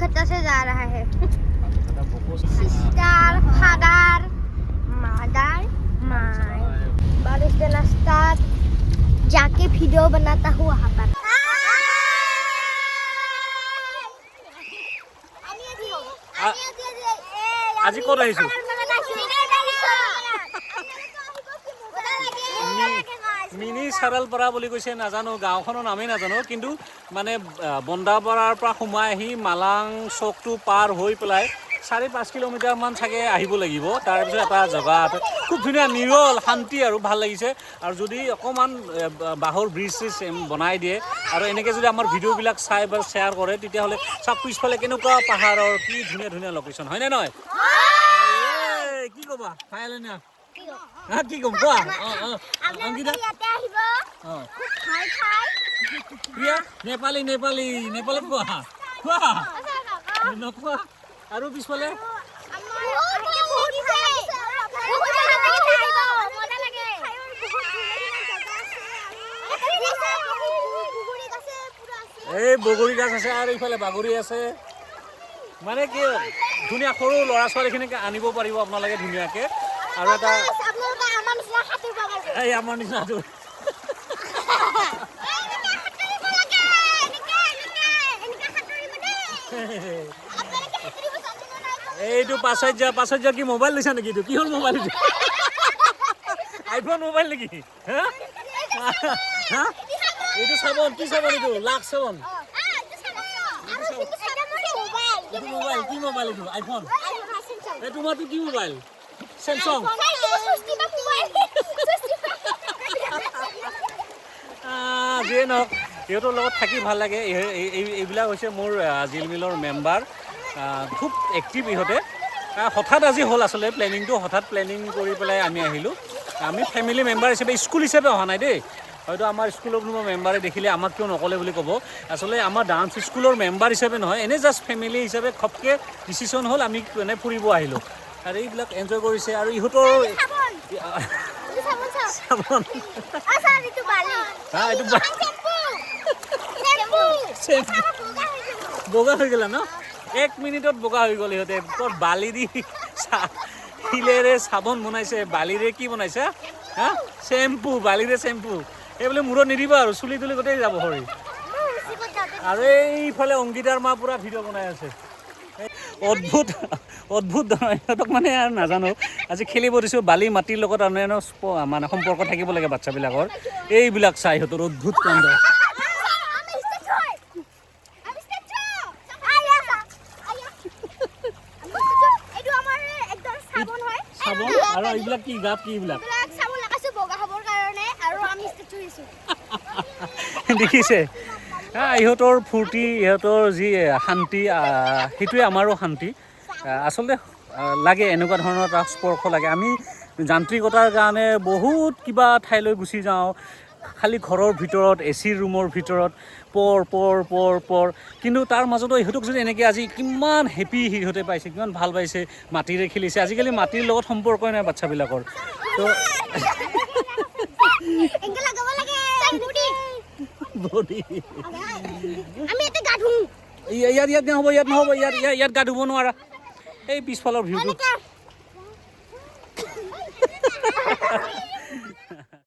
खच्चा से जा रहा है सिस्टर फादर मदर माय बारिश के नाश्ता जाके वीडियो बनाता हूँ वहाँ पर আজি ক'ত আহিছো মিনি চাৰালপাৰা বুলি কৈছে নাজানো গাঁওখনৰ নামেই নাজানো কিন্তু মানে বন্দাপাৰাৰ পৰা সোমাই আহি মালাং চকটো পাৰ হৈ পেলাই 4-5 কিলোমিটাৰ মান চাগে আহিব লাগিব তাৰপিছত এটা জেগা খুব ধুনীয়া নিৰল শান্তি আৰু ভাল লাগিছে আৰু যদি অকমান বাহৰ ব্ৰিজ বনাই দিয়ে আৰু এনেকৈ যদি আমাৰ ভিডিঅ'বিলাক চাই বা শ্বেয়াৰ কৰে তেতিয়াহ'লে সব পিছফালে কেনেকুৱা পাহাৰৰ কি ধুনীয়া ধুনীয়া লোকেশ্যন হয়নে নহয় কি ক'বা ফাইলে না হ্যাঁ কি কম কোৱা অংকিতা প্ৰিয়া নেপালী নেপালী নেপালত কোৱা কোৱা নকোৱা আৰু পিছফালে এই বগৰী গাছ আছে আৰু ইফালে বাগৰি আছে মানে কি ধুনীয়া সৰু ল'ৰা ছোৱালীখিনিক আনিব পাৰিব আপোনালোকে ধুনীয়াকৈ আৰু এটা এই আমাৰ নিচিনা এইটো পাছত কি মোবাইল লৈছা নেকি এইটো কি হ'ল মোবাইল আইফোন মোবাইল নেকি এইটো চাবোন কি চাবোন এইটো লাক্স চাবোন মোবাইল কি মোবাইল এইটো আইফোন এই তোমাৰটো কি মোবাইল স্যামসাং যিয়ে নহওক সিহঁতৰ লগত থাকি ভাল লাগে এইবিলাক হৈছে মোৰ জিলমিলৰ মেম্বাৰ খুব এক্টিভ ইহঁতে হঠাৎ আজি হ'ল আচলতে প্লেনিংটো হঠাৎ প্লেনিং কৰি পেলাই আমি আহিলোঁ আমি ফেমিলি মেম্বাৰ হিচাপে স্কুল হিচাপে অহা নাই দেই হয়তো আমাৰ স্কুলৰ কোনো মেম্বাৰে দেখিলে আমাক কিয় নক'লে বুলি ক'ব আচলতে আমাৰ ডান্স স্কুলৰ মেম্বাৰ হিচাপে নহয় এনেই জাষ্ট ফেমিলি হিচাপে খপকৈ ডিচিশ্যন হ'ল আমি মানে ফুৰিব আহিলোঁ আৰু এইবিলাক এনজয় কৰিছে আৰু ইহঁতৰ বগা হৈ গ'লা ন 1 মিনিটত বগা হৈ গ'ল ইহঁতে ক'ত বালি দি শিলেৰে চাবোন বনাইছে বালিৰে কি বনাইছে হা চেম্পু বালিৰে চেম্পু এই বোলে মূৰত নিদিবা আৰু চুলি তুলি গোটেই যাব সৰি আৰু এইফালে অংকিতাৰ মা পুৰা ভিডিঅ' বনাই আছে অদ্ভুত ইহঁতক মানে আৰু নাজানো আজি খেলিব দিছোঁ বালি মাটিৰ লগত অন্যান্য মানে সম্পৰ্ক থাকিব লাগে বাচ্চাবিলাকৰ এইবিলাক চাই ইহঁতৰ অদ্ভুত কাণ্ড চাবোন আৰু এইবিলাক কি গাপ কি এইবিলাক দেখিছে ইহঁতৰ ফূৰ্তি ইহঁতৰ যি শান্তি সেইটোৱে আমাৰো শান্তি আচলতে লাগে এনেকুৱা ধৰণৰ এটা স্পৰ্শ লাগে আমি যান্ত্ৰিকতাৰ কাৰণে বহুত কিবা ঠাইলৈ গুচি যাওঁ খালি ঘৰৰ ভিতৰত এচি ৰুমৰ ভিতৰত পৰ কিন্তু তাৰ মাজতো ইহঁতক যদি এনেকৈ আজি কিমান হেপী সিহঁতে পাইছে কিমান ভাল পাইছে মাটিৰে খেলিছে আজিকালি মাটিৰ লগত সম্পৰ্কই নাই বাচ্চাবিলাকৰ তো ইয়াত গা ধুব নোৱাৰা এই পিছফালৰ ভিউটো